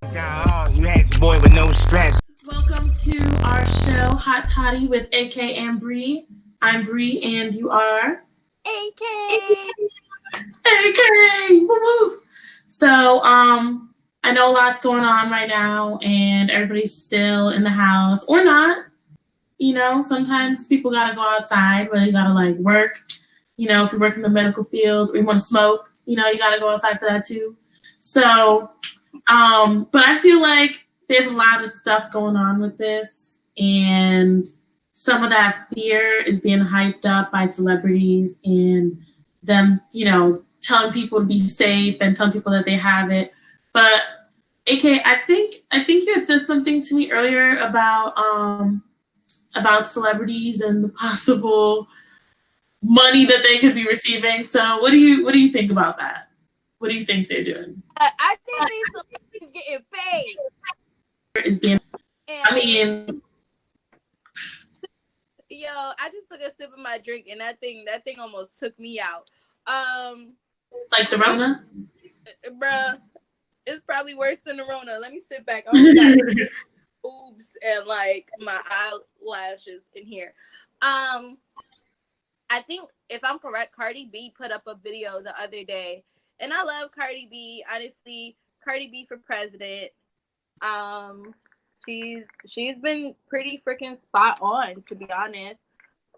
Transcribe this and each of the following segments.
You had your boy with no stress. Welcome to our show, Hot Toddy with AK and Bree. I'm Bree, and you are AK. AK. Woo-woo. So, I know a lot's going on right now, and everybody's still in the house or not. You know, sometimes people gotta go outside, whether you gotta like work. You know, if you work in the medical field or you want to smoke, you know, you gotta go outside for that too. So, but I feel like there's a lot of stuff going on with this, and some of that fear is being hyped up by celebrities and them, you know, telling people to be safe and telling people that they have it. But AK, I think you had said something to me earlier about celebrities and the possible money that they could be receiving. So what do you think about that? What do you think they're doing? I think these celebrities getting paid. Is being, And, I mean, yo, I just took a sip of my drink, and that thing almost took me out. like the Rona. Bruh, it's probably worse than the Rona. Let me sit back. I almost got boobs and like my eyelashes in here. I think if I'm correct, Cardi B put up a video the other day, and I love Cardi B. Honestly, Cardi B for president. She's been pretty freaking spot on, to be honest.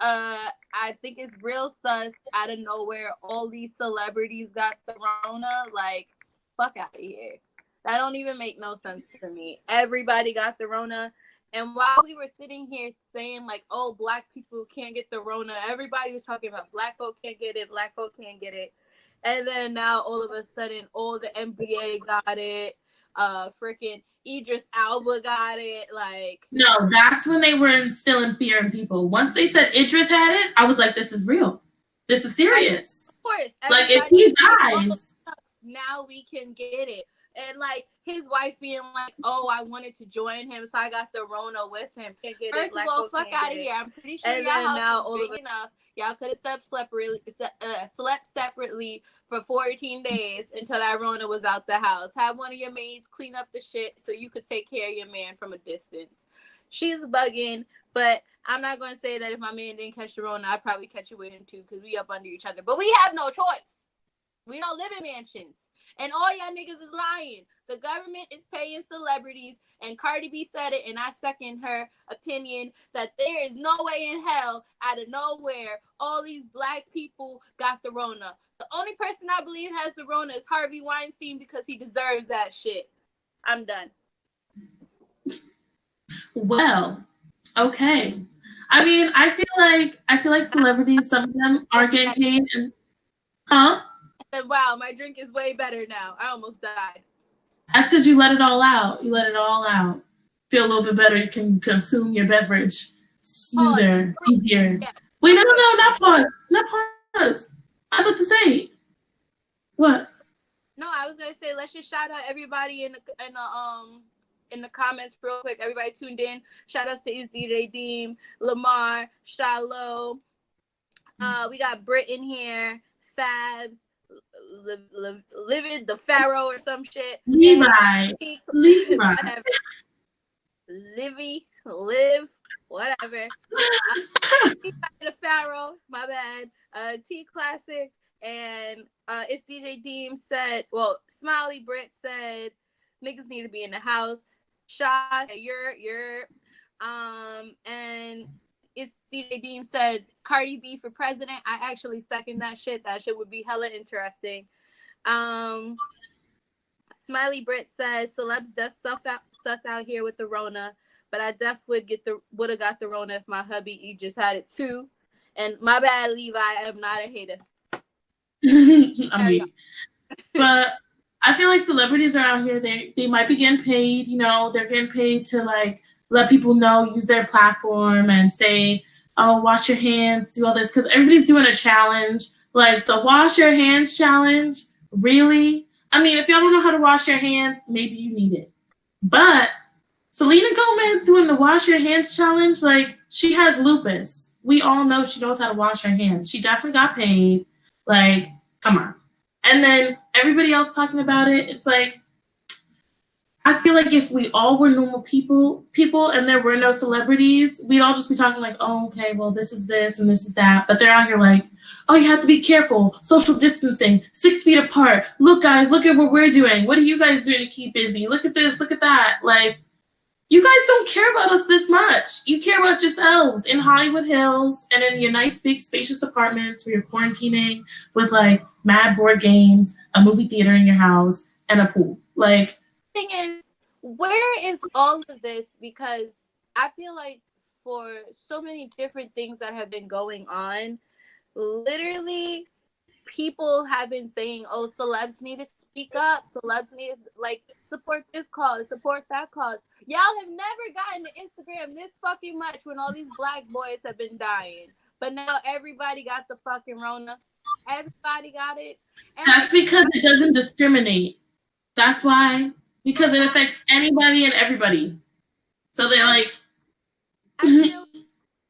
I think it's real sus out of nowhere. All these celebrities got the Rona. Like, fuck out of here. That don't even make no sense to me. Everybody got the Rona. And while we were sitting here saying like, oh, black people can't get the Rona, everybody was talking about black folk can't get it, black folk can't get it. And then now all of a sudden, all the NBA got it. Freaking Idris Alba got it. Like, No, that's when they were instilling fear in people. Once they said Idris had it, I was like, this is real. This is serious. of course, Like if he dies, now we can get it. And like his wife being like, "Oh, I wanted to join him, so I got the Rona with him." First of all, fuck out of here. I'm pretty sure y'all house is big enough. Y'all could have slept separately for 14 days until that Rona was out the house. Have one of your maids clean up the shit so you could take care of your man from a distance. She's bugging, but I'm not going to say that if my man didn't catch the Rona, I'd probably catch it with him too, because we up under each other. But we have no choice. We don't live in mansions. And all y'all niggas is lying. The government is paying celebrities, and Cardi B said it, and I second her opinion that there is no way in hell, out of nowhere, all these black people got the Rona. The only person I believe has the Rona is Harvey Weinstein, because he deserves that shit. I'm done. well, okay. I mean, I feel like celebrities, some of them are getting paid, and And wow, my drink is way better now. I almost died. that's because you let it all out. You let it all out. Feel a little bit better. You can consume your beverage smoother, easier. Yeah. Wait, no, not pause. Not pause. I was about to say. What? No, I was gonna say let's just shout out everybody in the comments real quick. Everybody tuned in. Shout outs to DJ Deem, Lamar, Shiloh. We got Brit in here, Fabs, Livid the Pharaoh or some shit. Levi. Live, whatever. The Pharaoh, my bad. T Classic, and it's DJ Deem said, well, Smiley Brit said niggas need to be in the house. Shaw, you're and it's DJ Deem said Cardi B for president. I actually second that shit. That shit would be hella interesting. Smiley Brit says celebs does sus out here with the Rona, but I would have got the Rona if my hubby he just had it too. And my bad, Levi, I am not a hater. I mean, but I feel like celebrities are out here. They might be getting paid. You know, they're getting paid to like let people know, use their platform, and say, "Oh, wash your hands, do all this," because everybody's doing a challenge, like the wash your hands challenge. Really? I mean, if y'all don't know how to wash your hands, maybe you need it. But Selena Gomez doing the wash your hands challenge, like she has lupus. We all know she knows how to wash her hands. She definitely got paid. Like, come on. And then everybody else talking about it, it's like, I feel like if we all were normal people, and there were no celebrities, we'd all just be talking like, oh, okay, well, this is this and this is that. But they're out here like, oh, you have to be careful, social distancing, 6 feet apart. Look, guys, look at what we're doing. What are you guys doing to keep busy? Look at this, look at that. Like, you guys don't care about us this much. You care about yourselves in Hollywood Hills and in your nice, big, spacious apartments where you're quarantining with like mad board games, a movie theater in your house, and a pool. Like, thing is, where is all of this? Because I feel like for so many different things that have been going on, literally people have been saying, oh, celebs need to speak up. Celebs need to like support this cause, support that cause. Y'all have never gotten to Instagram this fucking much when all these black boys have been dying. But now everybody got the fucking Rona. Everybody got it. And that's because it doesn't discriminate. That's why. Because it affects anybody and everybody. So they're like... I feel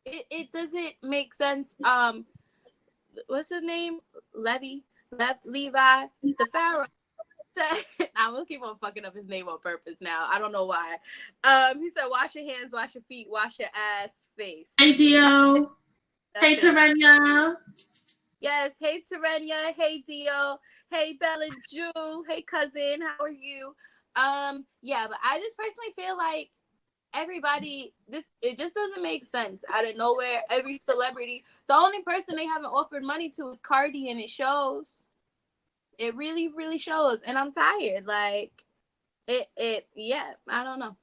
it doesn't make sense. What's his name? Levi, the Pharaoh. I'm gonna keep on fucking up his name on purpose now. I don't know why. He said, wash your hands, wash your feet, wash your ass, face. Hey, Dio. Hey, Terenia. Yes, hey, Terenia. Hey, Dio. Hey, Bella Jew. Hey, cousin. How are you? Yeah, but I just personally feel like everybody, it just doesn't make sense. Out of nowhere, every celebrity, the only person they haven't offered money to is Cardi, and it shows. It really, really shows. And I'm tired. Like, yeah, I don't know.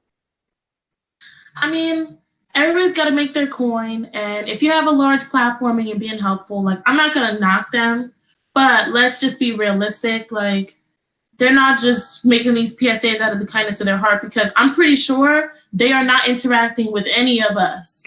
I mean, everybody's got to make their coin. And if you have a large platform and you're being helpful, like, I'm not going to knock them. But let's just be realistic. Like, they're not just making these PSAs out of the kindness of their heart, because I'm pretty sure they are not interacting with any of us.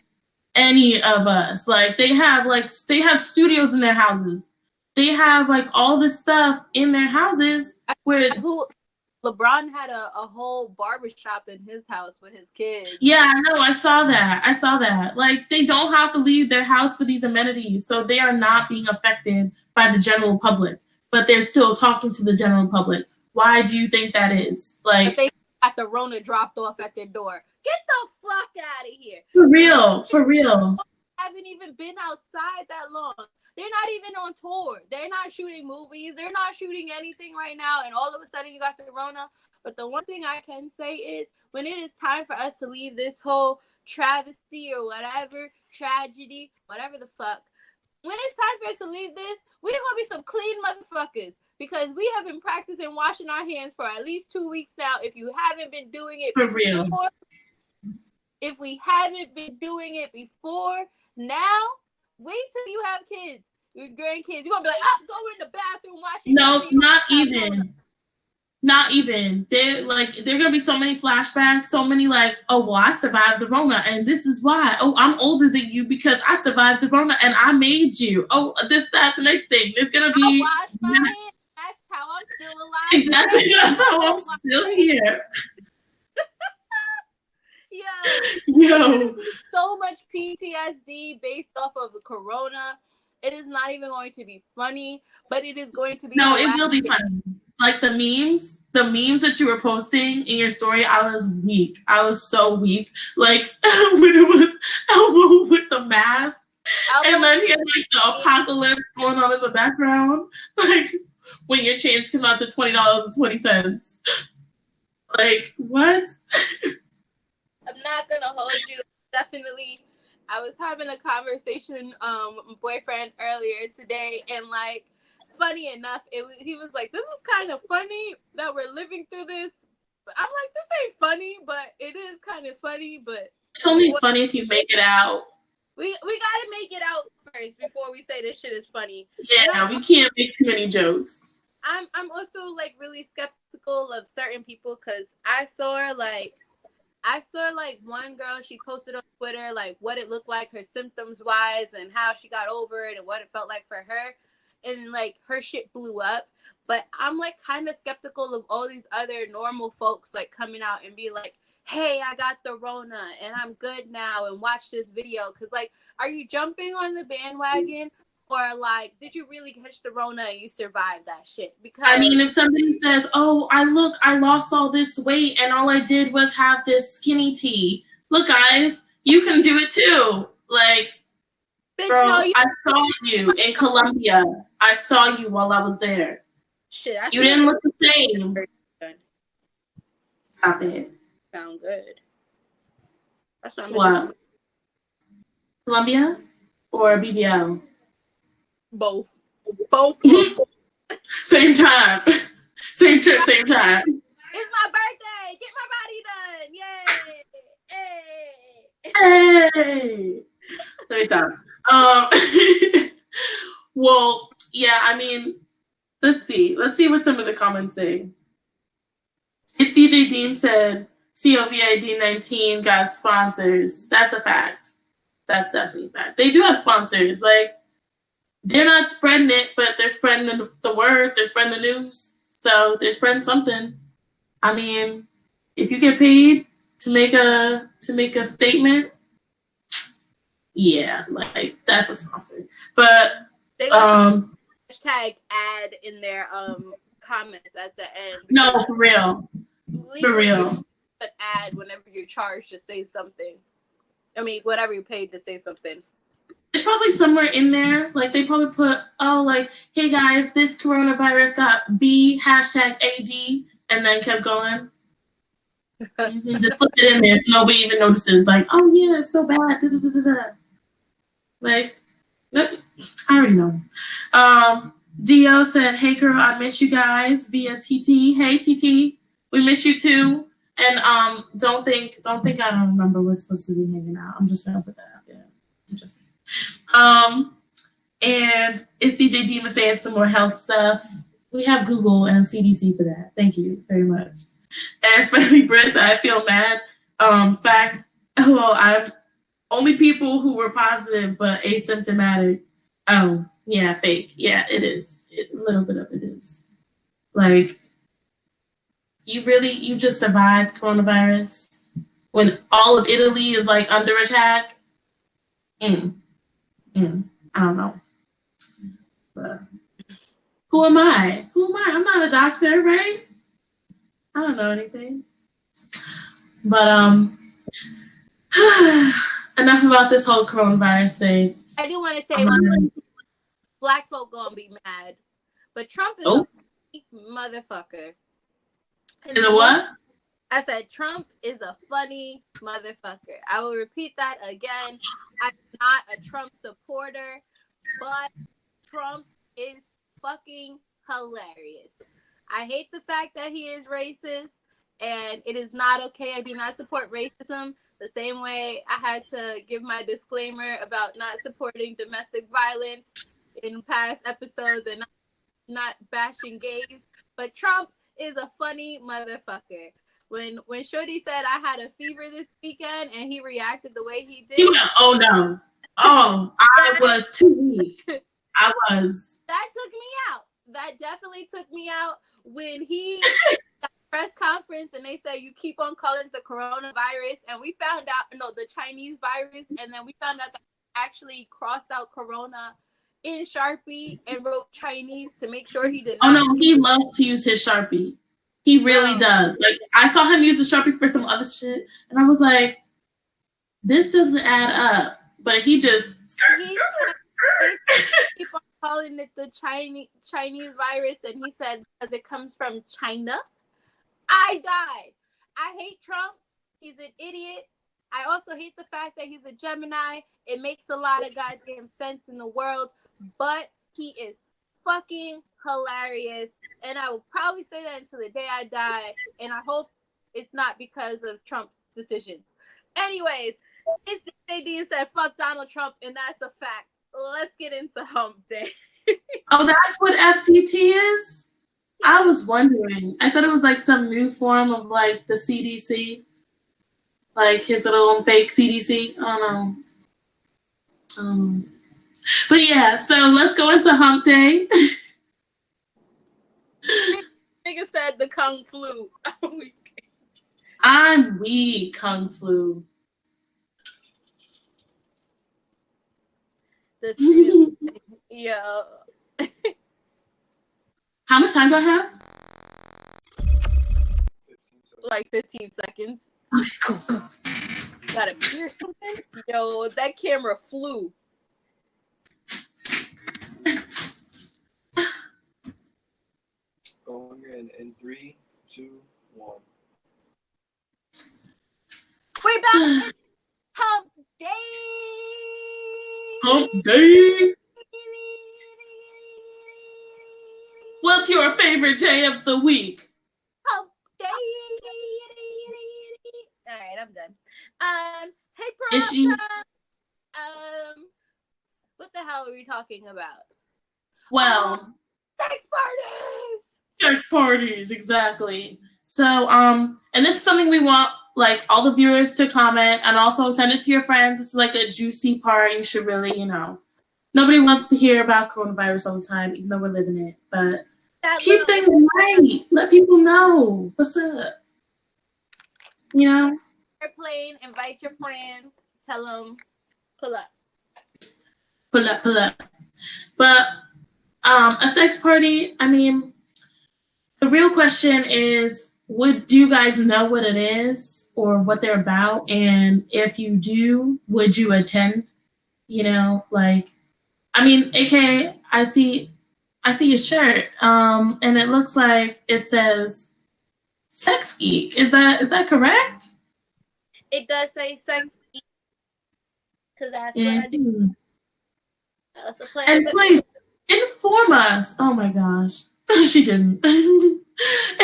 Like, they have studios in their houses. They have like all this stuff in their houses where LeBron had a whole barbershop in his house with his kids. Yeah, I know. I saw that. Like, they don't have to leave their house for these amenities, so they are not being affected by the general public, but they're still talking to the general public. Why do you think that is? Like, but they got the Rona dropped off at their door. Get the fuck out of here. For real. Haven't even been outside that long. They're not even on tour. They're not shooting movies. They're not shooting anything right now. And all of a sudden you got the Rona. But the one thing I can say is when it is time for us to leave this whole travesty or whatever, tragedy, whatever the fuck, when it's time for us to leave this, we're going to be some clean motherfuckers. Because we have been practicing washing our hands for at least 2 weeks now. If you haven't been doing it for real. If we haven't been doing it before, now, wait till you have kids, your grandkids. You're going to be like, oh, go in the bathroom, washing. No, not even. Not even. They're going to be so many flashbacks, so many like, oh, well, I survived the Rona, and this is why. Oh, I'm older than you because I survived the Rona, and I made you. Oh, this, that, the next thing. There's going to be... I wash my hands. That's how I'm still alive. Exactly. That's how I'm still here. Yo. So much PTSD based off of the Corona. It is not even going to be funny, but it is going to be... No, it will be funny. Like the memes that you were posting in your story, I was weak. I was so weak. Like when it was Elmo with the mask, and then he had like the apocalypse going on in the background. Like when your change came out to $20.20. Like what? I'm not gonna hold you. Definitely, I was having a conversation with my boyfriend earlier today, and like, funny enough, he was like, "This is kind of funny that we're living through this." But I'm like, "This ain't funny, but it is kind of funny." But it's only funny if you make it out. We gotta make it out first before we say this shit is funny. Yeah, we can't make too many jokes. I'm also like really skeptical of certain people because I saw like one girl, she posted on Twitter like what it looked like her symptoms wise and how she got over it and what it felt like for her, and like her shit blew up. But I'm like kind of skeptical of all these other normal folks like coming out and be like, hey, I got the Rona and I'm good now and watch this video. Because like, are you jumping on the bandwagon or like, did you really catch the Rona and you survived that shit? Because I mean, if somebody says, "Oh, I lost all this weight and all I did was have this skinny tea," look, guys, you can do it too. Like, bitch, girl, no, I saw you in Colombia. I saw you while I was there. Shit, You didn't look the same. Good. Stop it. Sound good. That's what I'm What? Colombia or BBL? Both. Same time. Same trip, same time. It's my birthday. Get my body done. Yay. Hey. Let me stop. Well, yeah, I mean, let's see. Let's see what some of the comments say. It's DJ Deem said COVID-19 got sponsors. That's a fact. That's definitely a fact. They do have sponsors. Like, they're not spreading it, but they're spreading the word. They're spreading the news. So they're spreading something. I mean, if you get paid to make a statement, yeah, like that's a sponsor. But they hashtag ad in their comments at the end. No, for real. For real. But ad whenever you're charged to say something. I mean, whatever you're paid to say something. It's probably somewhere in there. Like they probably put, oh, like, hey guys, this coronavirus got B #AD, and then kept going. Just put it in there so nobody even notices. Like, oh yeah, it's so bad. Da, da, da, da, da. Like, I already know. Dio said, hey girl, I miss you guys via TT. Hey TT, we miss you too. And don't think I don't remember we're supposed to be hanging out. I'm just gonna put that out there. And it's DJ Dima saying some more health stuff. We have Google and CDC for that. Thank you very much. And especially Brits, I feel mad. Fact, well, I'm only people who were positive but asymptomatic. Oh, yeah, fake. Yeah, it is. A little bit of it is. Like, you just survived coronavirus when all of Italy is like under attack. I don't know. But who am I? I'm not a doctor, right? I don't know anything. But enough about this whole coronavirus thing. I do want to say one thing. Black folk gonna be mad, but Trump is a motherfucker. Is it what? I said Trump is a funny motherfucker. I will repeat that again. I'm not a Trump supporter, but Trump is fucking hilarious. I hate the fact that he is racist, and it is not okay. I do not support racism. The same way I had to give my disclaimer about not supporting domestic violence in past episodes and not bashing gays. But Trump is a funny motherfucker. When Shorty said I had a fever this weekend and he reacted the way he did. He went, oh no. Oh, I was too weak. I was. That took me out. That definitely took me out when he got a press conference and they said you keep on calling it the coronavirus, and we found out the Chinese virus, and then we found out that he actually crossed out corona in Sharpie and wrote Chinese to make sure he did not. Oh no, he loves to use his Sharpie. He really does. Like, I saw him use the Sharpie for some other shit, and I was like, this doesn't add up. But he just keep on calling it the Chinese virus, and he said because it comes from China. I died. I hate Trump. He's an idiot. I also hate the fact that he's a Gemini. It makes a lot of goddamn sense in the world, but he is fucking hilarious, and I will probably say that until the day I die, and I hope it's not because of Trump's decisions. Anyways, it's the Dean said fuck Donald Trump, and that's a fact. Let's get into hump day. Oh, that's what FTT is? I was wondering. I thought it was like some new form of like the CDC, like his little fake CDC. I don't know. But yeah, so let's go into hump day. Nigga said the Kung Flu. I'm weak, Kung Flu. The street. Yo. How much time do I have? Like 15 seconds. Okay, cool, cool. Gotta hear something? Yo, that camera flew. Going in 3, 2, 1. We're back. It's hump day. Hump day. What's your favorite day of the week? Hump day. All right, I'm done. Hey, Is she? what the hell are we talking about? Well, Sex parties. sex parties, exactly. So, and this is something we want, like, all the viewers to comment and also send it to your friends. This is like a juicy part. You should really, nobody wants to hear about coronavirus all the time, even though we're living it. But keep things light. Let people know what's up. Airplane, invite your friends. Tell them, pull up. Pull up, pull up. But a sex party, I mean, the real question is, do you guys know what it is or what they're about? And if you do, would you attend? I mean, AK, I see your shirt, and it looks like it says Sex Geek. Is that correct? It does say Sex Geek, because that's what I do. And please inform us. Oh my gosh, she didn't.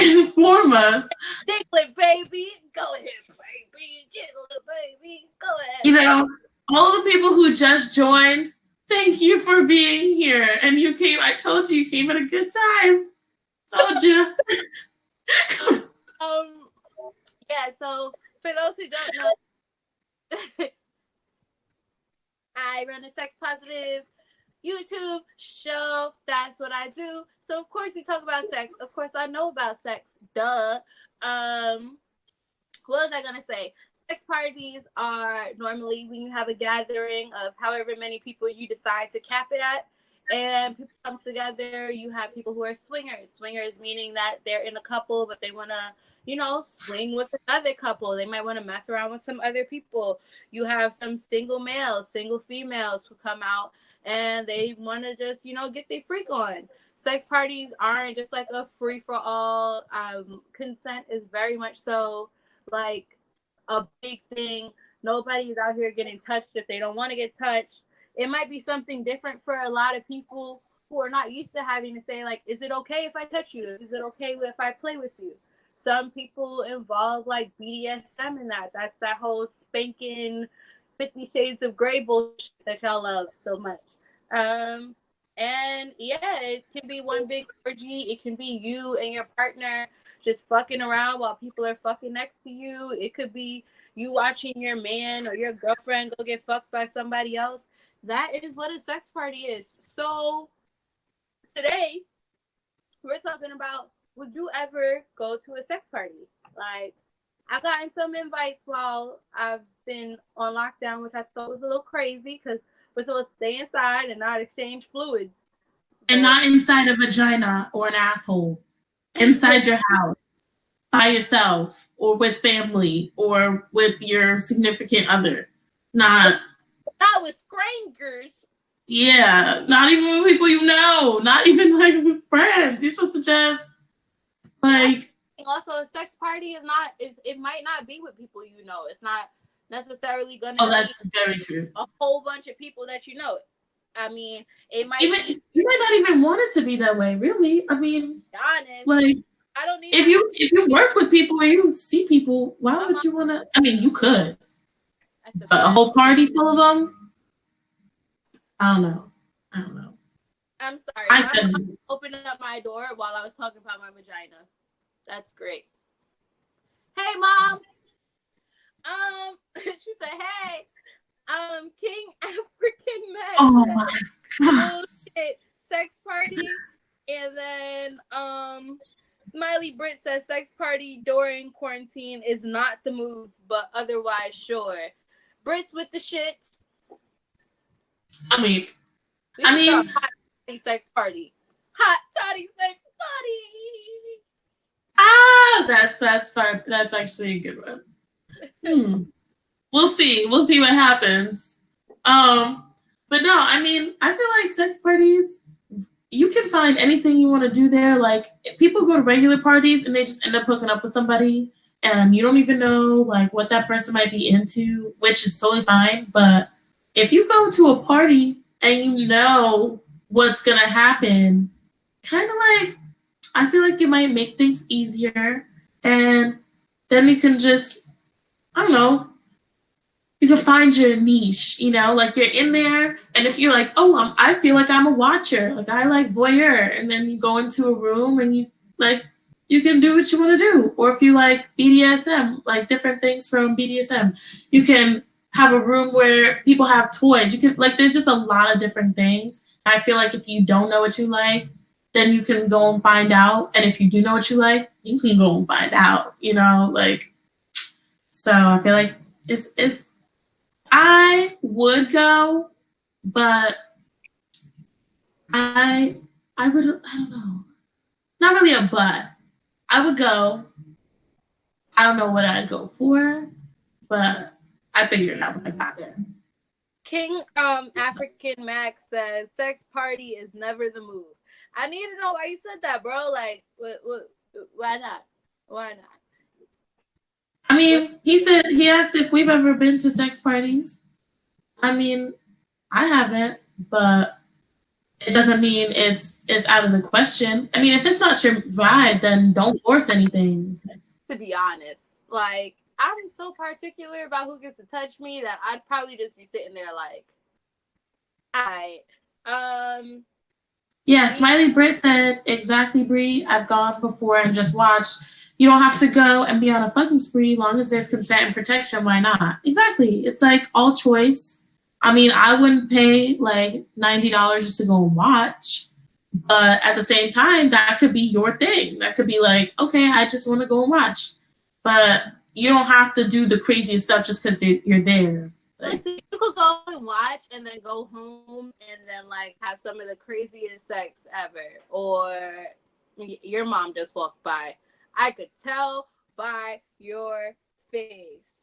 Inform us. Dicklet, baby. Go ahead, baby. Dicklet, baby. Go ahead. All the people who just joined, thank you for being here. And you came, I told you came at a good time. Told you. Yeah, so for those who don't know, I run a sex positive YouTube show. That's what I do. So of course we talk about sex. Of course I know about sex. Duh. What was I gonna say? Sex parties are normally when you have a gathering of however many people you decide to cap it at, and people come together. You have people who are swingers. Swingers meaning that they're in a couple, but they want to, swing with another couple. They might want to mess around with some other people. You have some single males, single females who come out and they want to just, get their freak on. Sex parties aren't just like a free-for-all. Consent is very much so like a big thing. Nobody's out here getting touched if they don't want to get touched. It might be something different for a lot of people who are not used to having to say, like, is it okay if I touch you? Is it okay if I play with you? Some people involve like BDSM in that. That's that whole spanking 50 Shades of Grey bullshit that y'all love so much. And yeah, it can be one big orgy. It can be you and your partner just fucking around while people are fucking next to you. It could be you watching your man or your girlfriend go get fucked by somebody else. That is what a sex party is. So today we're talking about, would you ever go to a sex party? Like, I've gotten some invites while I've been on lockdown, which I thought was a little crazy because we're supposed to stay inside and not exchange fluids. And not inside a vagina or an asshole. Inside your house, by yourself, or with family, or with your significant other. Not with strangers. Yeah, not even with people you know. Not even like with friends. You're supposed to just like. Also, a sex party it might not be with people you know. It's not necessarily gonna. Oh, that's very true. A whole bunch of people that you know. I mean, it might. You might not even want it to be that way. Really, I mean, honest. Like, I don't need. If you work with people or you see people, why would you want to? I mean, you could. But a whole party full of them. I don't know. I'm sorry. My mom opened up my door while I was talking about my vagina. That's great. Hey, Mom. She said, "Hey, King African Man." Oh my God. Sex party, and then Smiley Brit says sex party during quarantine is not the move, but otherwise sure. Brits with the shit. I mean, We should throw a hot toddy sex party. Hot toddy sex party. That's fun. That's actually a good one. We'll see. We'll see what happens. But no, I mean, I feel like sex parties, you can find anything you want to do there. Like, people go to regular parties and they just end up hooking up with somebody, and you don't even know like what that person might be into, which is totally fine. But if you go to a party and you know what's gonna happen, kind of like, I feel like it might make things easier, and then you can just, I don't know, you can find your niche, like you're in there, and if you're like, oh, I feel like I'm a watcher, like I like voyeur, and then you go into a room and you can do what you want to do. Or if you like BDSM, like different things from BDSM, you can have a room where people have toys. You can, like, there's just a lot of different things. I feel like if you don't know what you like, then you can go and find out. And if you do know what you like, you can go and find out, so I feel like it's I would go, but I would, I don't know. Not really a but. I would go. I don't know what I'd go for, but I figured it out when I got there. King African Max says sex party is never the move. I need to know why you said that, bro. Like, why not? Why not? I mean, he asked if we've ever been to sex parties. I mean, I haven't, but it doesn't mean it's out of the question. I mean, if it's not your vibe, then don't force anything. To be honest, like, I'm so particular about who gets to touch me that I'd probably just be sitting there like, alright. Yeah, Smiley Brit said, exactly, Bree. I've gone before and just watched. You don't have to go and be on a fucking spree. Long as there's consent and protection, why not? Exactly. It's like all choice. I mean, I wouldn't pay like $90 just to go and watch. But at the same time, that could be your thing. That could be like, okay, I just want to go and watch. But you don't have to do the craziest stuff just because you're there. Like, you could go and watch and then go home and then like have some of the craziest sex ever. Or your mom just walked by. I could tell by your face.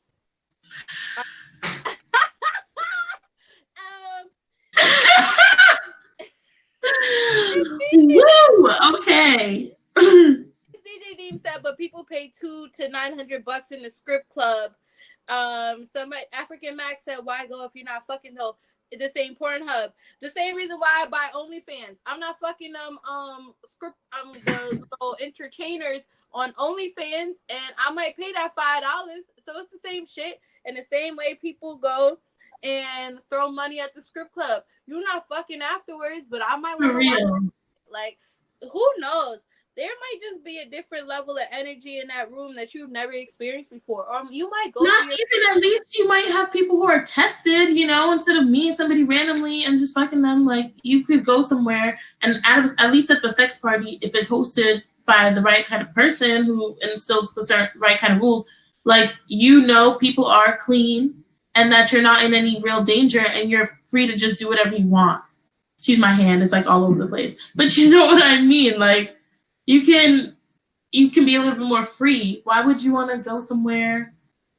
Woo! Okay. DJ Dean said, but people pay $200 to $900 in the script club. Somebody African Max said, why go if you're not fucking though? The same Pornhub. The same reason why I buy OnlyFans. I'm not fucking the little entertainers on OnlyFans, and I might pay that $5. So it's the same shit. And the same way people go and throw money at the strip club. You're not fucking afterwards, but I might want to watch it. Like, who knows? There might just be a different level of energy in that room that you've never experienced before. Or you might go at least you might have people who are tested, instead of meeting somebody randomly and just fucking them. Like, you could go somewhere and at least at the sex party, if it's hosted by the right kind of person who instills the right kind of rules, like, people are clean and that you're not in any real danger and you're free to just do whatever you want. Excuse my hand, it's like all over the place. But you know what I mean? Like, you can be a little bit more free. Why would you want to go somewhere?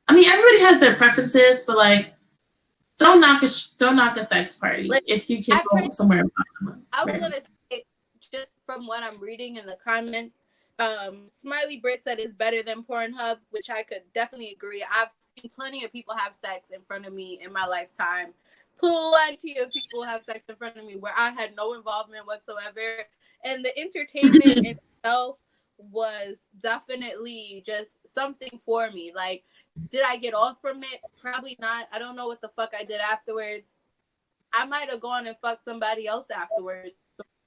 I mean, everybody has their preferences, but like, don't knock a sex party if you can go somewhere. I was gonna say, just from what I'm reading in the comments, Smiley Brit said it's better than Pornhub, which I could definitely agree. I've seen plenty of people have sex in front of me in my lifetime. Plenty of people have sex in front of me where I had no involvement whatsoever. And the entertainment itself was definitely just something for me. Like, did I get off from it? Probably not. I don't know what the fuck I did afterwards. I might have gone and fucked somebody else afterwards,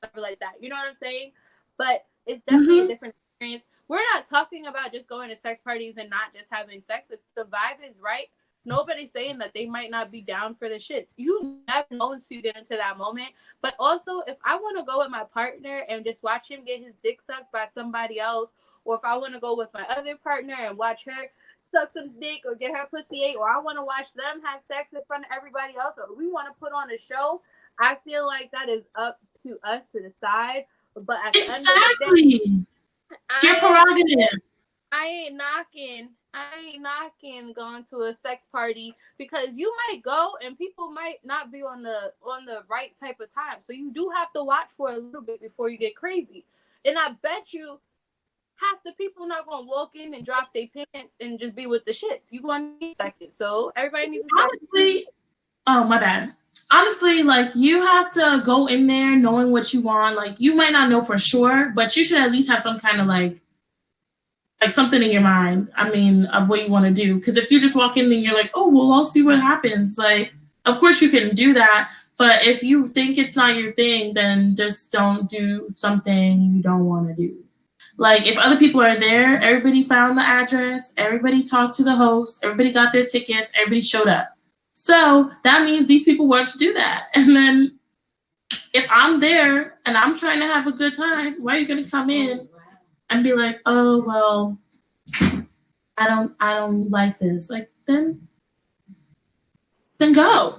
something like that. You know what I'm saying? But it's definitely a different experience. We're not talking about just going to sex parties and not just having sex. If the vibe is right, nobody's saying that they might not be down for the shits. You never know until you get into that moment. But also, if I want to go with my partner and just watch him get his dick sucked by somebody else, or if I want to go with my other partner and watch her suck some dick or get her pussy ate, or I want to watch them have sex in front of everybody else, or we want to put on a show, I feel like that is up to us to decide. But at the end of the Exactly. day, It's your prerogative. I ain't knocking going to a sex party, because you might go and people might not be on the right type of time. So you do have to watch for a little bit before you get crazy. And I bet you half the people not gonna walk in and drop their pants and just be with the shits. You gonna need seconds. So everybody needs to Honestly, oh my bad. Honestly, like, you have to go in there knowing what you want. Like, you might not know for sure, but you should at least have some kind of like something in your mind. I mean, of what you want to do. Because if you just walk in and you're like, oh well, I'll see what happens. Like, of course you can do that, but if you think it's not your thing, then just don't do something you don't want to do. Like, if other people are there, everybody found the address, everybody talked to the host, everybody got their tickets, everybody showed up. So that means these people want to do that. And then if I'm there and I'm trying to have a good time, why are you going to come in and be like, oh, well, I don't like this? Like, then go.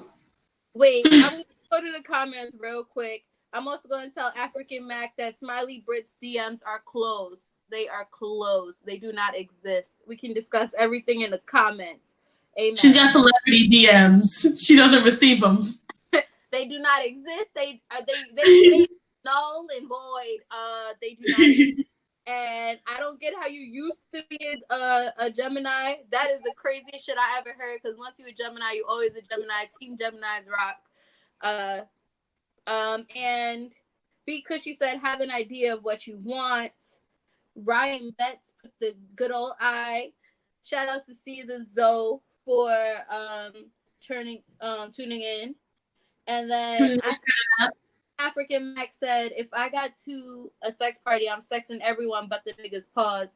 Wait, I'm going to go to the comments real quick. I'm also going to tell African Mac that Smiley Brit's DMs are closed. They are closed. They do not exist. We can discuss everything in the comments. Amen. She's got celebrity DMs. She doesn't receive them. They do not exist. They null and void. They do not exist. And I don't get how you used to be a Gemini. That is the craziest shit I ever heard. Because once you're a Gemini, you always a Gemini. Team Gemini's rock. And because she said have an idea of what you want. Ryan Betts put the good old eye. Shout out to See the Zoe for tuning in. And then African Mac said, if I got to a sex party, I'm sexing everyone but the niggas. Pause.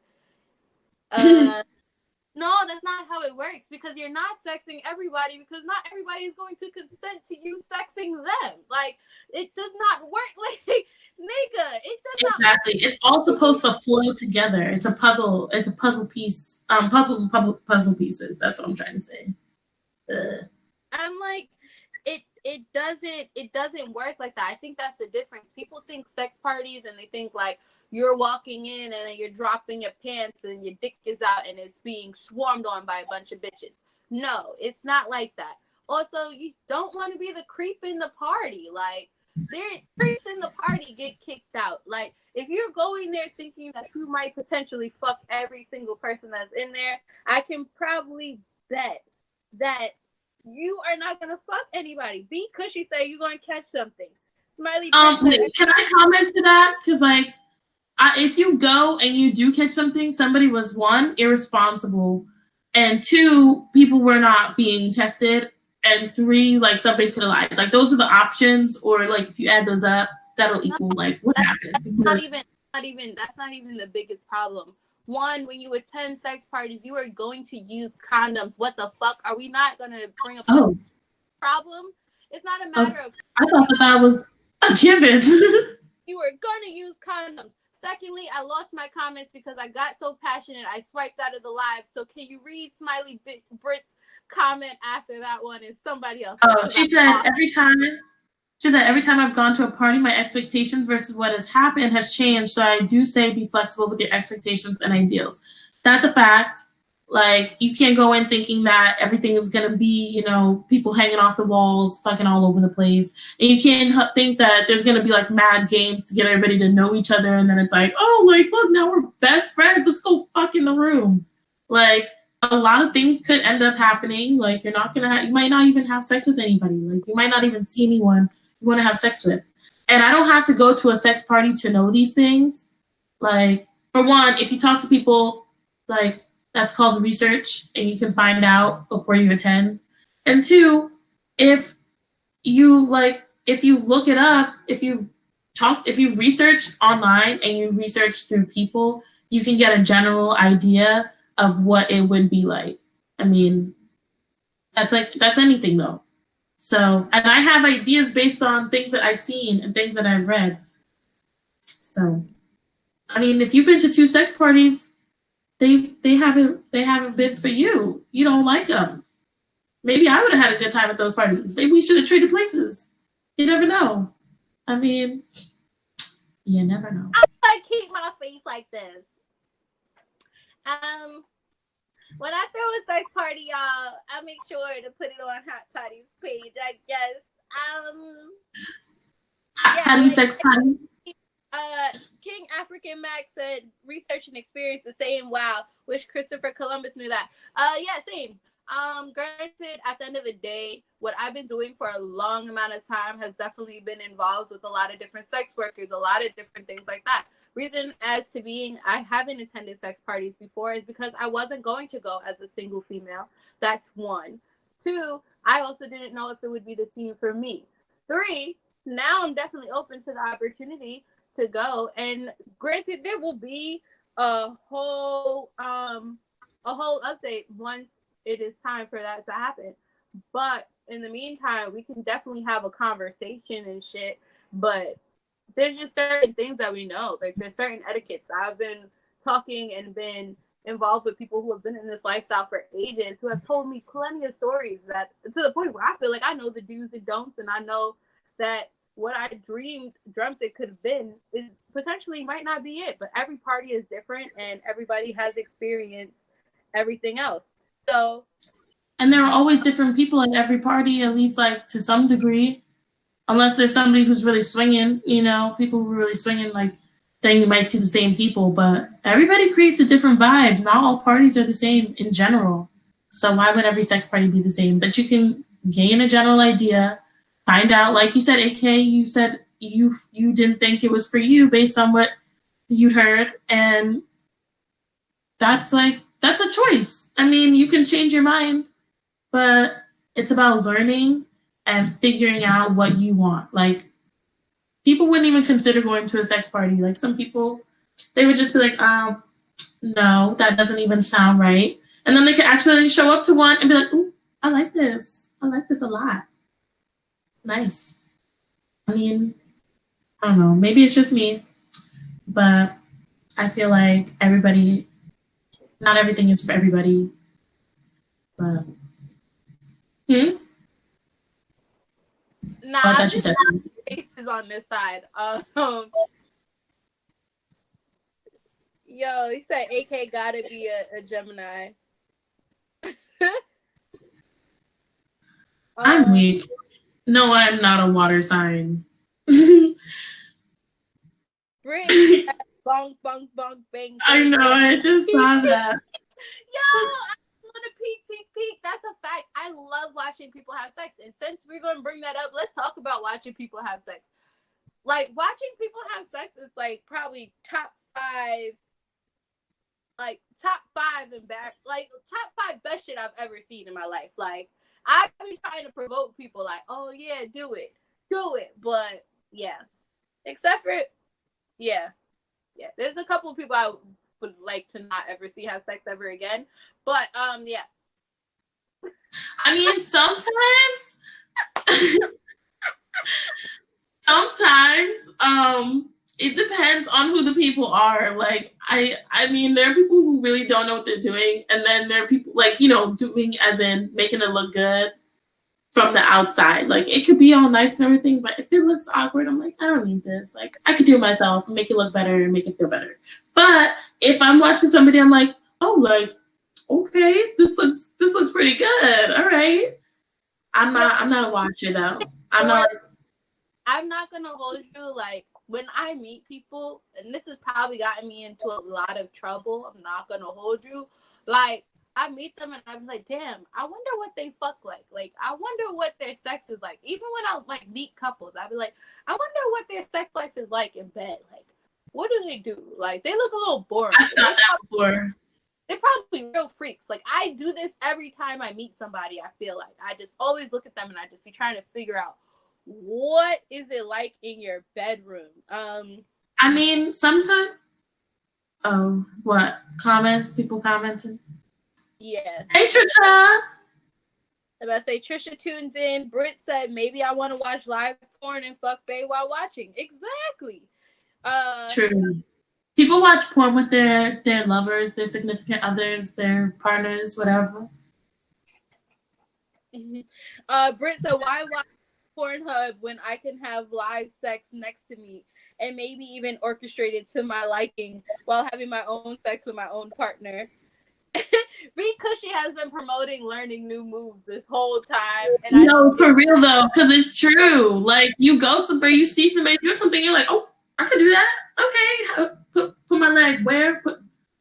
No, that's not how it works, because you're not sexing everybody, because not everybody is going to consent to you sexing them. Like, it does not work. Like, nigga, it does not work. Exactly. It's all supposed to flow together. It's a puzzle. It's a puzzle piece. Puzzles with puzzle pieces. That's what I'm trying to say. I'm like, it doesn't work like that. I think that's the difference. People think sex parties and they think like you're walking in and then you're dropping your pants and your dick is out and it's being swarmed on by a bunch of bitches. No, it's not like that. Also, you don't want to be the creep in the party. Like, creeps in the party get kicked out. Like, if you're going there thinking that you might potentially fuck every single person that's in there, I can probably bet that you are not gonna fuck anybody. Be cushy, say you're gonna catch something. Smiley. Can I comment to that? Because like, if you go and you do catch something, somebody was, one, irresponsible, and two, people were not being tested, and three, like, somebody could have lied. Like, those are the options, or like if you add those up, that'll equal like what happened. That's not even the biggest problem. One, when you attend sex parties, you are going to use condoms. What the fuck? Are we not going to bring up a problem? It's not a matter of... I thought that was a given. You are going to use condoms. Secondly, I lost my comments because I got so passionate. I swiped out of the live. So can you read Smiley Brit's comment after that one and somebody else? Oh, she said every time I've gone to a party, my expectations versus what has happened has changed. So I do say be flexible with your expectations and ideals. That's a fact. Like, you can't go in thinking that everything is going to be, you know, people hanging off the walls, fucking all over the place. And you can't think that there's going to be like mad games to get everybody to know each other. And then it's like, oh, like, look, now we're best friends. Let's go fuck in the room. Like, a lot of things could end up happening. Like, you might not even have sex with anybody. Like, you might not even see anyone you want to have sex with. And I don't have to go to a sex party to know these things. Like, for one, if you talk to people, like, that's called research, and you can find out before you attend. And two, if you look it up, if you research online and you research through people, you can get a general idea of what it would be like. I mean, that's anything though. So, and I have ideas based on things that I've seen and things that I've read. So, I mean, if you've been to 2 sex parties, they haven't been for you. You don't like them. Maybe I would have had a good time at those parties. Maybe we should have traded places. You never know. I mean, you never know. I keep my face like this. When I throw a sex party, y'all, I make sure to put it on Hot Tottie's page, I guess. How do you sex party? King African Mac said research and experience the same. Wow, wish Christopher Columbus knew that. Yeah, same. Granted, at the end of the day, what I've been doing for a long amount of time has definitely been involved with a lot of different sex workers, a lot of different things like that. Reason as to being I haven't attended sex parties before is because I wasn't going to go as a single female. That's one. Two, I also didn't know if it would be the same for me. Three, now I'm definitely open to the opportunity to go. And granted, there will be a whole update once it is time for that to happen. But in the meantime, we can definitely have a conversation and shit. But there's just certain things that we know. Like there's certain etiquettes. I've been talking and been involved with people who have been in this lifestyle for ages who have told me plenty of stories that to the point where I feel like I know the do's and don'ts, and I know that what I dreamt it could have been is potentially might not be it. But every party is different and everybody has experienced everything else. So, and there are always different people at every party, at least like to some degree. Unless there's somebody who's really swinging, you know, people who are really swinging, like, then you might see the same people. But everybody creates a different vibe. Not all parties are the same in general. So why would every sex party be the same? But you can gain a general idea, find out, like you said, AK, you said you didn't think it was for you based on what you'd heard. And that's a choice. I mean, you can change your mind, but it's about learning and figuring out what you want. Like, people wouldn't even consider going to a sex party. Like, some people, they would just be like, no, that doesn't even sound right. And then they could actually show up to one and be like, ooh, I like this. I like this a lot. Nice. I mean, I don't know. Maybe it's just me, but I feel like not everything is for everybody. But, Nah, I thought you said faces on this side. Yo, he said AK gotta be a Gemini. I'm weak. No, I'm not a water sign. Bring Bonk, bonk, bonk, bang, bang. I know, I just saw that. Yo, I want to peek. That's a fact. I love watching people have sex. And since we're going to bring that up, let's talk about watching people have sex. Like, watching people have sex is, like, probably top five best shit I've ever seen in my life. Like, I've been trying to provoke people, like, oh, yeah, do it. But, yeah. Except for, yeah. There's a couple of people I would like to not ever see have sex ever again. But, yeah. I mean, sometimes it depends on who the people are. Like, I mean, there are people who really don't know what they're doing, and then there are people, like, you know, doing as in making it look good from the outside. Like, it could be all nice and everything, but if it looks awkward, I'm like, I don't need this. Like, I could do it myself and make it look better and make it feel better. But if I'm watching somebody, I'm like, oh, like, okay, this looks pretty good. All right. I'm not a watcher though. I'm not gonna hold you. Like, when I meet people, and this has probably gotten me into a lot of trouble, I'm not gonna hold you. Like, I meet them and I'm like, damn, I wonder what they fuck like. Like, I wonder what their sex is like. Even when I like meet couples, I'd be like, I wonder what their sex life is like in bed. Like, what do they do? Like, they look a little boring. I've done that before. They're probably real freaks. Like, I do this every time I meet somebody. I feel like I just always look at them and I just be trying to figure out, what is it like in your bedroom? I mean, sometimes. Oh, what comments? People commenting. Yeah. Hey, Trisha. I'm about to say Trisha tunes in. Britt said maybe I want to watch live porn and fuck Bay while watching. Exactly. True. People watch porn with their lovers, their significant others, their partners, whatever. Britt said, why watch Pornhub when I can have live sex next to me and maybe even orchestrated to my liking while having my own sex with my own partner. Reed Cushy has been promoting learning new moves this whole time. And no, for real though, because it's true. Like you go somewhere, you see somebody doing something, you're like, oh, I could do that. Okay, put my leg where?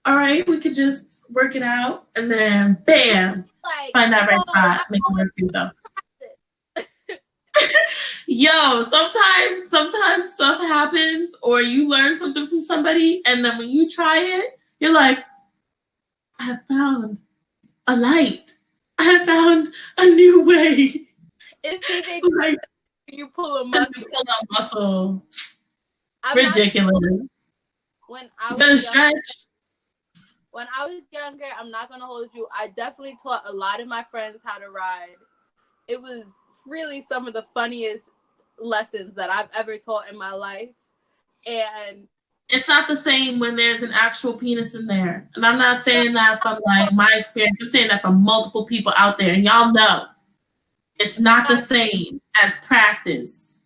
All right, we could just work it out, and then bam, like, find that right spot, make it work for yourself. Yo, sometimes stuff happens, or you learn something from somebody, and then when you try it, you're like, I have found a light. I have found a new way. It's DJ Like, you pull a muscle. you pull a muscle. I'm Ridiculous. When I Better was younger, stretch. when I was younger, I'm not gonna hold you. I definitely taught a lot of my friends how to ride. It was really some of the funniest lessons that I've ever taught in my life. And it's not the same when there's an actual penis in there. And I'm not saying that from like my experience. I'm saying that from multiple people out there. And y'all know it's not the same as practice.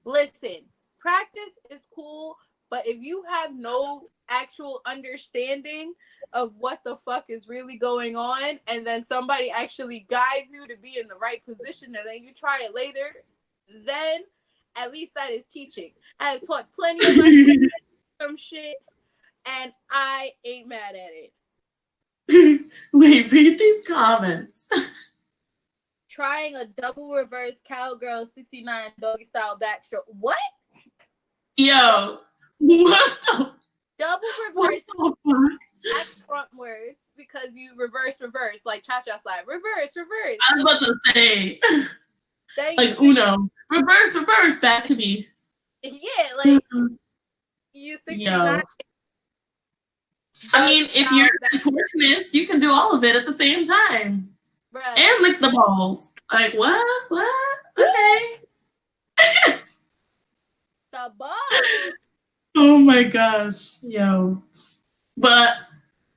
Listen, practice is cool, but if you have no actual understanding of what the fuck is really going on, and then somebody actually guides you to be in the right position, and then you try it later, then at least that is teaching. I have taught plenty of my friends some shit, and I ain't mad at it. Wait, read these comments. Trying a double reverse cowgirl 69 doggy style backstroke. What? Yo, what the? Double reverse. That's front words because you reverse like cha-cha slide. Reverse. I was about to say, like you, Uno. Reverse, back to me. Yeah, like you 69. I mean, if you're a contortionist, you can do all of it at the same time. Bruh. And lick the balls. Like, what? Okay. The balls. Oh my gosh. Yo. But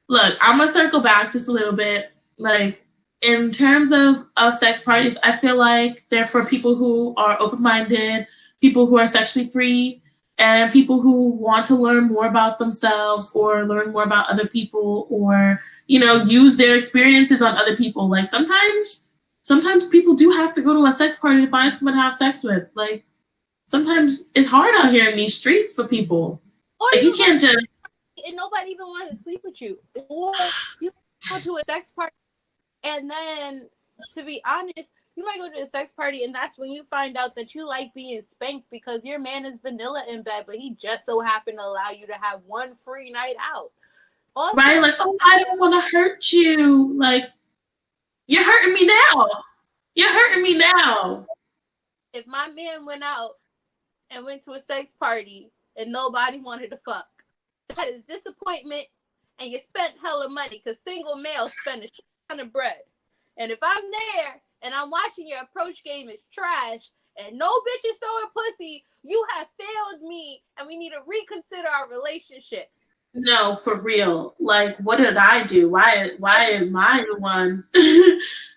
look, I'm going to circle back just a little bit. Like, in terms of sex parties, I feel like they're for people who are open-minded, people who are sexually free, and people who want to learn more about themselves or learn more about other people or, you know, use their experiences on other people. Like sometimes people do have to go to a sex party to find someone to have sex with. Like sometimes it's hard out here in these streets for people. Or like, you can't just... And nobody even wants to sleep with you. Or you go to a sex party and then, to be honest, you might go to a sex party and that's when you find out that you like being spanked because your man is vanilla in bed, but he just so happened to allow you to have one free night out. Also, right? Like, oh, I don't want to hurt you. Like, you're hurting me now. If my man went out and went to a sex party and nobody wanted to fuck, that is disappointment, and you spent hella money because single males spend a ton of bread. And if I'm there and I'm watching your approach game is trash and no bitch is throwing pussy, you have failed me and we need to reconsider our relationship. No, for real. Like, what did I do? Why am I the one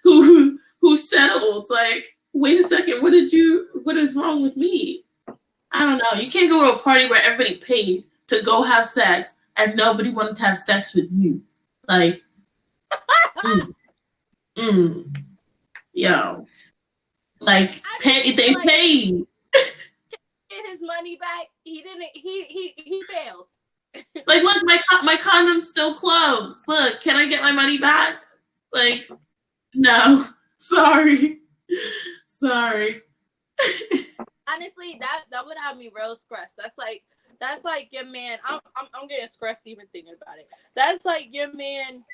who settled? Like, wait a second, what is wrong with me? I don't know. You can't go to a party where everybody paid to go have sex and nobody wanted to have sex with you. Like, yo. Like, they paid. Get his money back. He didn't, he failed. Like, look, my condom's still closed. Look, can I get my money back? Like, no. Sorry. Honestly, that would have me real stressed. That's like your man. I'm getting stressed even thinking about it. That's like your man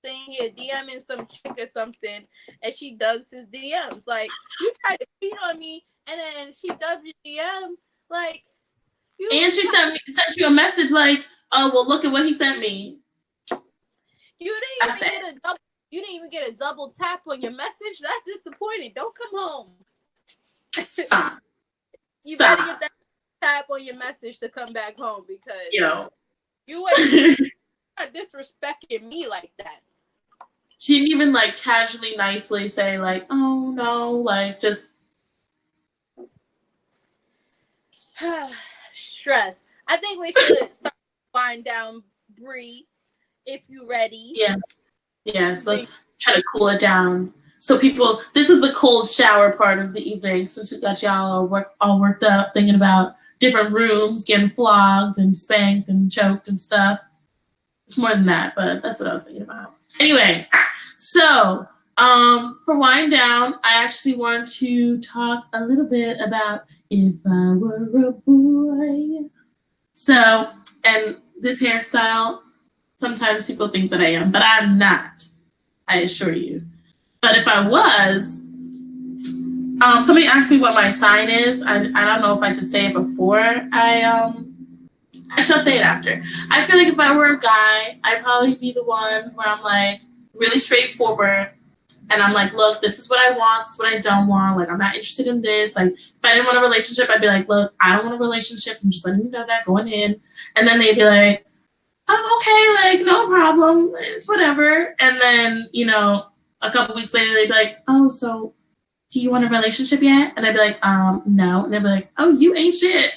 saying here DMing some chick or something, and she dubs his DMs. Like, you tried to cheat on me, and then she dubs your DM. Like, and she sent you a message like, oh, well, look at what he sent me. You didn't even get a double tap on your message. That's disappointing. Don't come home. Stop. You better get that tap on your message to come back home because you ain't disrespecting me like that. She didn't even like casually, nicely say like, oh no, like just Stress. I think we should start wind down, Bree, if you ready. Yeah. Yes, let's try to cool it down. So people, this is the cold shower part of the evening since we got y'all all worked up thinking about different rooms, getting flogged and spanked and choked and stuff. It's more than that, but that's what I was thinking about. Anyway, so for wind down, I actually want to talk a little bit about if I were a boy. So, and this hairstyle, sometimes people think that I am, but I'm not. I assure you. But if I was, somebody asked me what my sign is. I don't know if I should say it before I shall say it after. I feel like if I were a guy, I'd probably be the one where I'm like really straightforward. And I'm like, look, this is what I want. This is what I don't want. Like, I'm not interested in this. Like, if I didn't want a relationship, I'd be like, look, I don't want a relationship. I'm just letting you know that going in. And then they'd be like, oh, okay, like, no problem. It's whatever. And then, you know, a couple weeks later, they'd be like, oh, so do you want a relationship yet? And I'd be like, no. And they'd be like, oh, you ain't shit.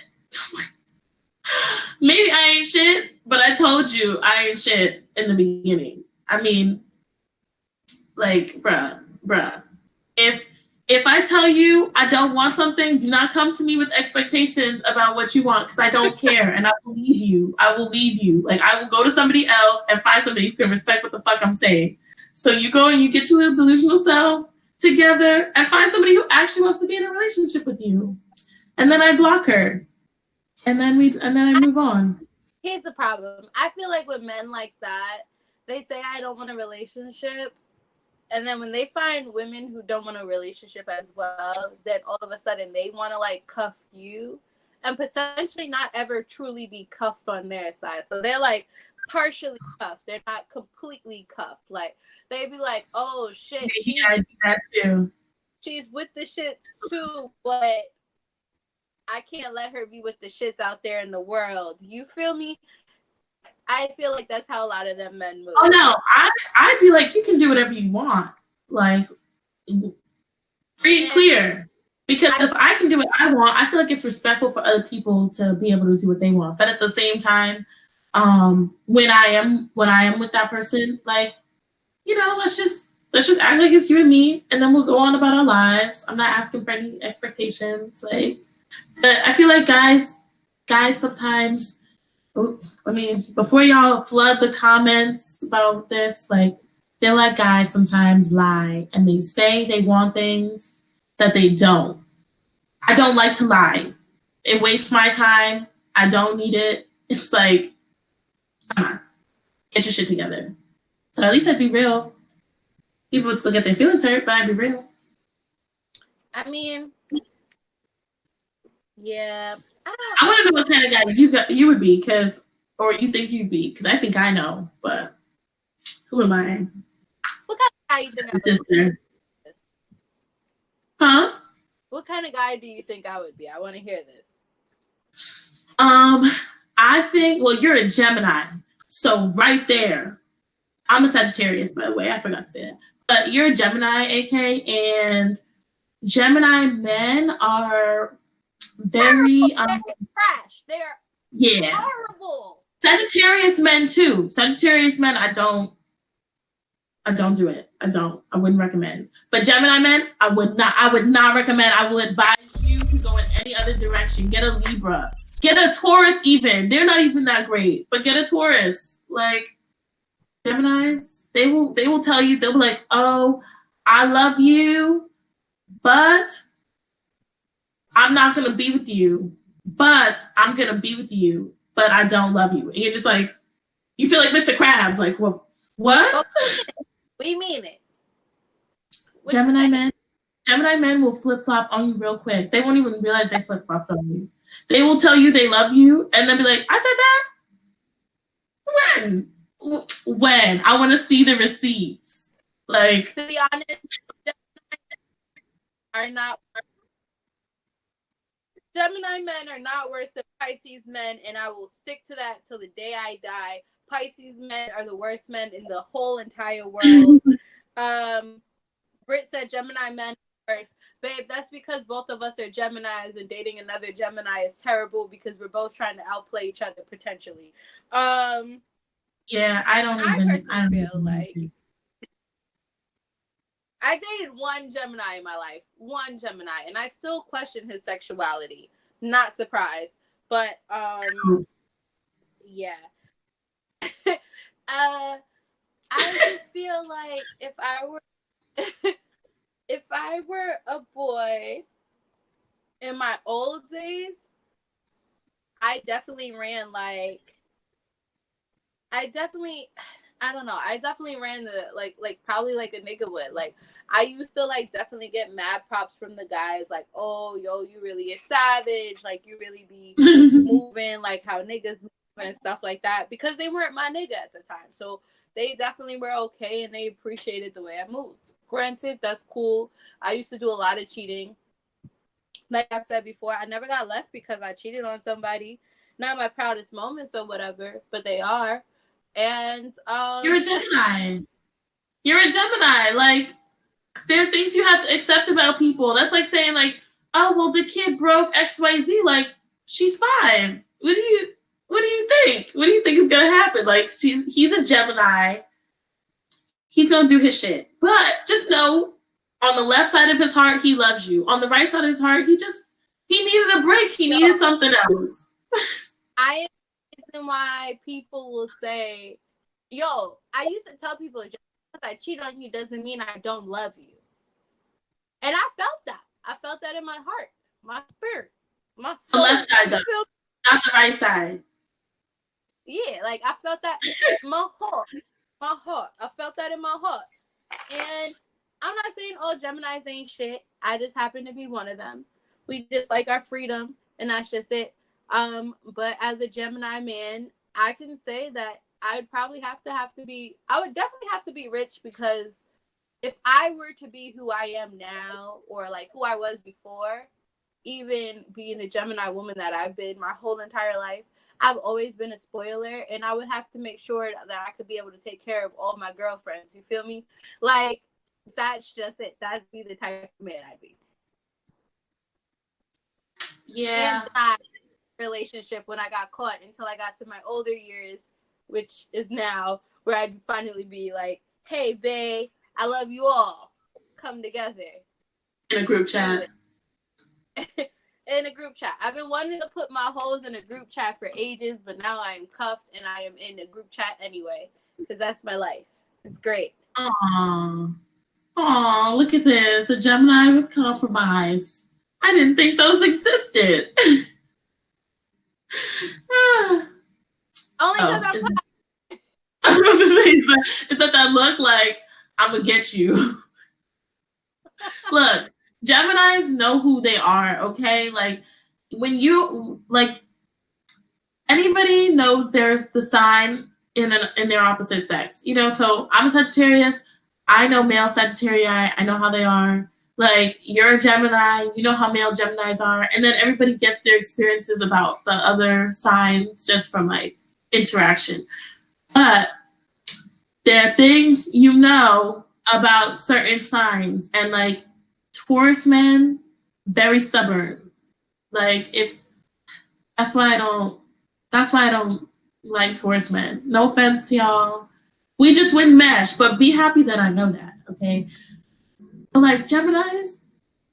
Maybe I ain't shit, but I told you I ain't shit in the beginning. I mean, like, bruh. If I tell you I don't want something, do not come to me with expectations about what you want, because I don't care, and I will leave you. I will leave you. Like, I will go to somebody else and find somebody who can respect what the fuck I'm saying. So you go and you get your little delusional self together and find somebody who actually wants to be in a relationship with you. And then I block her. And then I move on. Here's the problem. I feel like with men like that, they say I don't want a relationship. And then when they find women who don't want a relationship as well, then all of a sudden they want to like cuff you and potentially not ever truly be cuffed on their side. So they're like partially cuffed. They're not completely cuffed. Like they'd be like, oh shit, Maybe I do that too. She's with the shit too, but I can't let her be with the shits out there in the world. You feel me? I feel like that's how a lot of them men move. Oh no, I'd be like, you can do whatever you want, like free and clear. Because if I can do what I want, I feel like it's respectful for other people to be able to do what they want. But at the same time, when I am with that person, like, you know, let's just act like it's you and me, and then we'll go on about our lives. I'm not asking for any expectations, like. But I feel like guys sometimes, I mean, before y'all flood the comments about this, like, feel like guys sometimes lie and they say they want things that they don't. I don't like to lie. It wastes my time. I don't need it. It's like, come on, get your shit together. So at least I'd be real. People would still get their feelings hurt, but I'd be real. I mean, yeah. I want to know what kind of guy you would be, or you think you'd be, because I think I know, but who am I? What kind of guy you think I would be? Huh? What kind of guy do you think I would be? I want to hear this. I think, well, you're a Gemini, so right there. I'm a Sagittarius, by the way. I forgot to say that. But you're a Gemini, AK, and Gemini men are very trash. They're horrible. Sagittarius men too. Sagittarius men, I don't do it. I wouldn't recommend. But Gemini men, I would not recommend. I would advise you to go in any other direction. Get a Libra. Get a Taurus even. They're not even that great. But get a Taurus. Like, Geminis, they will tell you, they'll be like, oh, I love you, but I'm not going to be with you. But I'm going to be with you, but I don't love you. And you're just like, you feel like Mr. Krabs. Like, well, what? We mean it. Gemini men will flip-flop on you real quick. They won't even realize they flip-flopped on you. They will tell you they love you, and then be like, I said that? When? I want to see the receipts. Like, to be honest, Gemini men are not worse than Pisces men, and I will stick to that till the day I die. Pisces men are the worst men in the whole entire world. Britt said Gemini men are worse. babe, that's because both of us are Geminis, and dating another Gemini is terrible because we're both trying to outplay each other potentially. Yeah, I don't feel like I dated one Gemini in my life, and I still question his sexuality. Not surprised, but yeah. I just feel like if I were a boy in my old days, I definitely ran the probably like a nigga would. Like I used to like definitely get mad props from the guys, like, oh yo, you really a savage, like you really be moving like how niggas move and stuff like that, because they weren't my nigga at the time. So they definitely were okay and they appreciated the way I moved. Granted, that's cool. I used to do a lot of cheating. Like I've said before, I never got left because I cheated on somebody. Not my proudest moments or whatever, but they are. And you're a Gemini. Like, there are things you have to accept about people. That's like saying, like, oh well, the kid broke XYZ. Like, she's 5. What do you think? What do you think is gonna happen? Like, he's a Gemini. He's gonna do his shit. But just know, on the left side of his heart, he loves you. On the right side of his heart, he needed a break. He needed something else. I reason why people will say, yo, I used to tell people, just because I cheat on you doesn't mean I don't love you. And I felt that. I felt that in my heart, my spirit, my soul. The left side, though, not the right side. Yeah, like I felt that my heart. I felt that in my heart. And I'm not saying all Geminis ain't shit. I just happen to be one of them. We just like our freedom, and that's just it. But as a Gemini man, I can say that I would probably I would definitely have to be rich, because if I were to be who I am now, or like who I was before, even being the Gemini woman that I've been my whole entire life, I've always been a spoiler, and I would have to make sure that I could be able to take care of all my girlfriends. You feel me? Like, that's just it. That'd be the type of man I'd be. Yeah. And that relationship when I got caught until I got to my older years, which is now, where I'd finally be like, hey, babe, I love you all. Come together. In a group chat. In a group chat. I've been wanting to put my hoes in a group chat for ages, but now I'm cuffed and I am in a group chat anyway, because that's my life. It's great. Aww, look at this. A Gemini with compromise. I didn't think those existed. Only because I'm I was about to say, is that look like I'm going to get you? Look, Geminis know who they are, okay? Like, when you, like, anybody knows there's the sign in their opposite sex, you know? So I'm a Sagittarius. I know male Sagittarii. I know how they are. Like, you're a Gemini. You know how male Geminis are. And then everybody gets their experiences about the other signs just from, like, interaction. But there are things you know about certain signs. And, like, Taurus men, very stubborn. Like, that's why I don't like Taurus men. No offense to y'all. We just wouldn't mesh, but be happy that I know that, okay? But like Geminis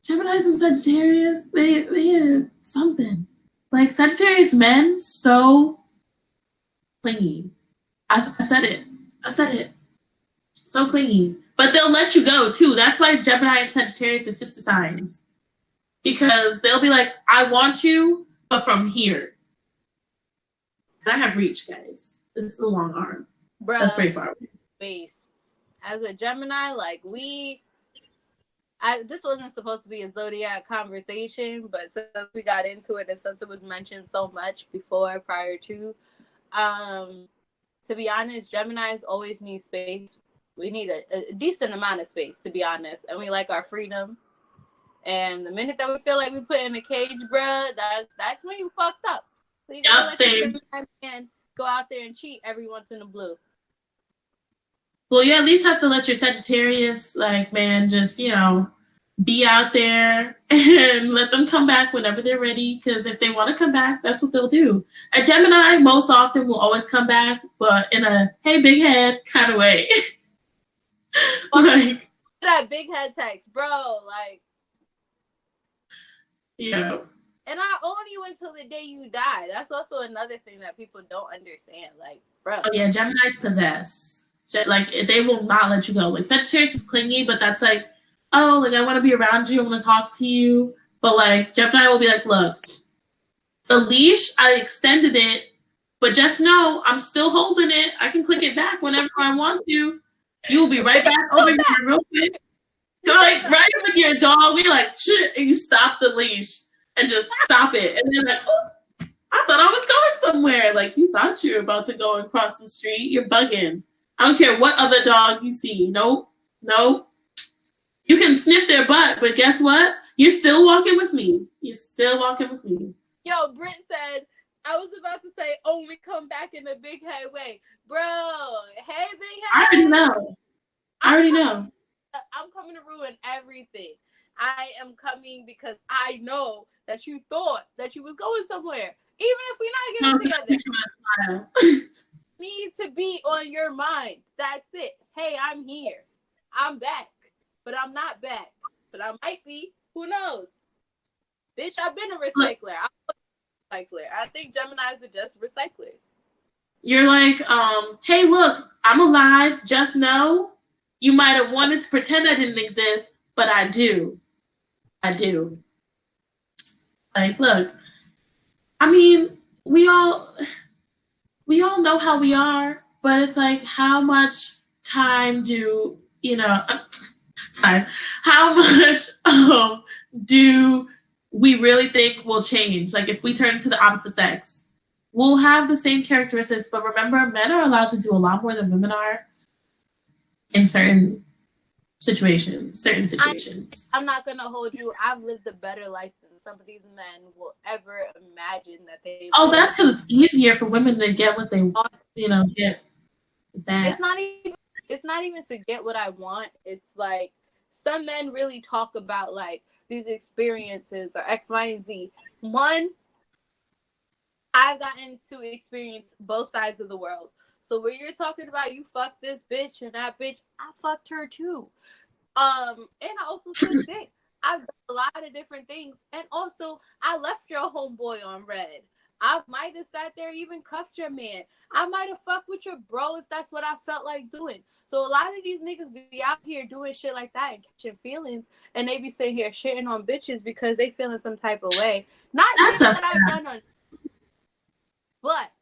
and Sagittarius, they are something. Like Sagittarius men, so clingy. I said it. So clingy. But they'll let you go too. That's why Gemini and Sagittarius are sister signs. Because they'll be like, I want you, but from here. And I have reach, guys. This is a long arm. Bruh, that's pretty far away. Space. As a Gemini, like this wasn't supposed to be a zodiac conversation, but since we got into it and since it was mentioned so much prior to, to be honest, Geminis always need space. We need a decent amount of space, to be honest, and we like our freedom. And the minute that we feel like we put in a cage, bruh, that's when you fucked up. So you gotta let your Gemini go out there and cheat every once in a blue. Well, you at least have to let your Sagittarius, like, man, just, you know, be out there and let them come back whenever they're ready. Because if they want to come back, that's what they'll do. A Gemini most often will always come back, but in a hey big head kind of way. Like that big head text, bro. Like, yeah. And I own you until the day you die. That's also another thing that people don't understand. Like, bro. Oh yeah, Geminis possess. Like they will not let you go. Like Sagittarius is clingy, but that's like, oh, like I want to be around you, I want to talk to you. But like Gemini will be like, look, the leash, I extended it, but just know I'm still holding it. I can click it back whenever I want to. You'll be right back over here real quick. So like right with your dog, we're like, shit, and you stop the leash and just stop it. And then like, oh, I thought I was going somewhere. Like you thought you were about to go across the street. You're bugging. I don't care what other dog you see. Nope. You can sniff their butt, but guess what? You're still walking with me. You're still walking with me. Yo, Britt said, I was about to say only come back in a big head way. Bro, hey, big head. I already know. I'm coming to ruin everything. I am coming because I know that you thought that you was going somewhere. Even if we're not getting together. Need to be on your mind. That's it. Hey, I'm here. I'm back. But I'm not back. But I might be. Who knows? Bitch, I've been a recycler. I think Geminis are just recyclers. You're like, hey, look, I'm alive. Just know you might have wanted to pretend I didn't exist, but I do. I do. Like, look, I mean, we all know how we are, but it's like, how much time do, how much do we really think will change? Like, if we turn to the opposite sex, we'll have the same characteristics, but remember, men are allowed to do a lot more than women are in certain situations. I'm not going to hold you. I've lived a better life than some of these men will ever imagine that they will. Oh, that's because it's easier for women to get what they, get. That. It's not even to get what I want. It's like some men really talk about like these experiences or X, Y, and Z. One, I've gotten to experience both sides of the world. So when you're talking about you fucked this bitch and that bitch, I fucked her too. And I also took dick. I've done a lot of different things. And also, I left your homeboy on red. I might have sat there, even cuffed your man. I might have fucked with your bro if that's what I felt like doing. So a lot of these niggas be out here doing shit like that and catching feelings. And they be sitting here shitting on bitches because they feeling some type of way. Not that I've done on. But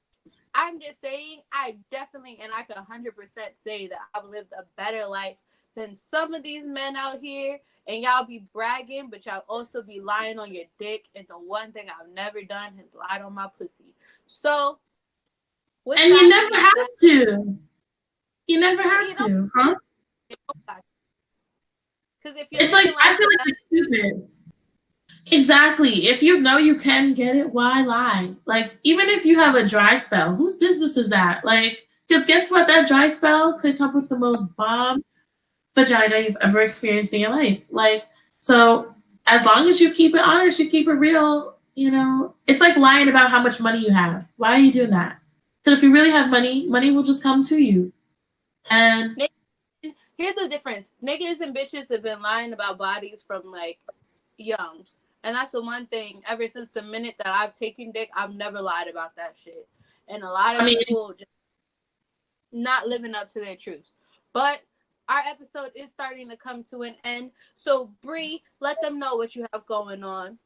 I'm just saying, I definitely, and I can 100% say that I've lived a better life than some of these men out here. And y'all be bragging, but y'all also be lying on your dick. And the one thing I've never done is lied on my pussy. So, and you never have to. You never have to, huh? Because if it's like, I feel like it's stupid. Exactly. If you know you can get it, why lie? Like, even if you have a dry spell, whose business is that? Like, because guess what? That dry spell could come with the most bomb vagina you've ever experienced in your life. Like, so as long as you keep it honest, you keep it real, it's like lying about how much money you have. Why are you doing that? Because if you really have money, money will just come to you. And here's the difference. Niggas and bitches have been lying about bodies from like young. And that's the one thing, ever since the minute that I've taken dick, I've never lied about that shit. And a lot of people just not living up to their truths. But our episode is starting to come to an end. So, Bree, let them know what you have going on.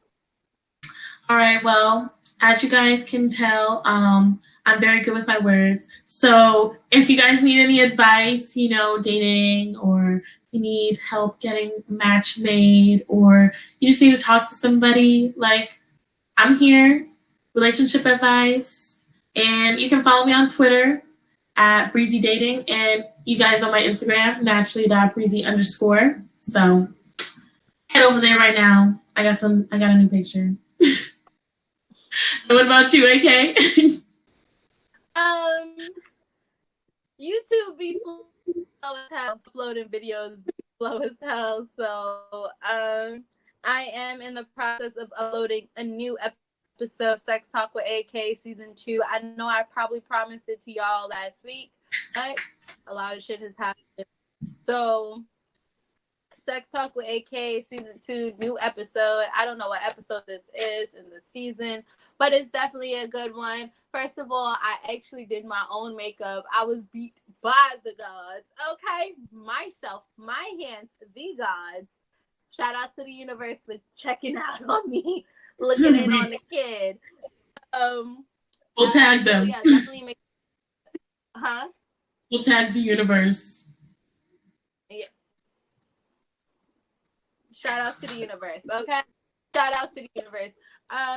All right. Well, as you guys can tell, I'm very good with my words. So if you guys need any advice, dating, or you need help getting a match made, or you just need to talk to somebody, like, I'm here, relationship advice. And you can follow me on Twitter at Breezy Dating, and you guys know my Instagram, naturally.breezy_. So head over there right now. I got a new picture. And what about you, AK? YouTube be slow as hell uploading videos, be slow as hell. So I am in the process of uploading a new episode of Sex Talk with AK season 2. I know I probably promised it to y'all last week, but a lot of shit has happened. So Sex Talk with AK season 2, new episode. I don't know what episode this is in the season, but it's definitely a good one. First of all, I actually did my own makeup. I was beat by the gods. Okay, myself, my hands, the gods. Shout out to the universe for checking out on me, looking in on the kid. We'll tag them. So yeah, definitely make. Huh? We'll tag the universe. Yeah. Shout out to the universe, okay? Shout out to the universe.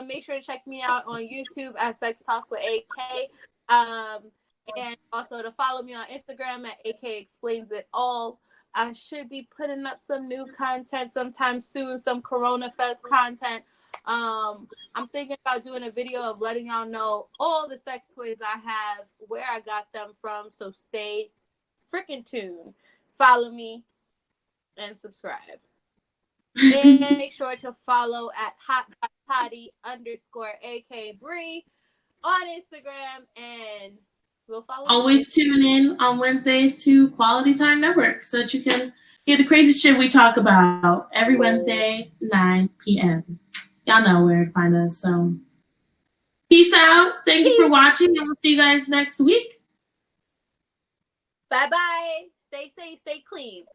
Make sure to check me out on YouTube at Sex Talk with AK. And also to follow me on Instagram at AK Explains It All. I should be putting up some new content sometime soon, some Corona Fest content. I'm thinking about doing a video of letting y'all know all the sex toys I have, where I got them from. So stay freaking tuned. Follow me and subscribe. And make sure to follow at Tottie_AK Bree on Instagram, and we'll follow. Always tune in on Wednesdays to Quality Time Network so that you can hear the crazy shit we talk about every Wednesday, 9 p.m. Y'all know where to find us. So peace out. Thank you for watching, and we'll see you guys next week. Bye-bye. Stay safe, stay clean.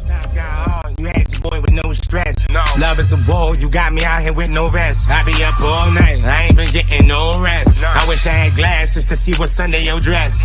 Times got hard, you had your boy with no stress. No. Love is a war, you got me out here with no rest. I be up all night, I ain't been getting no rest. No. I wish I had glasses to see what's under your dress.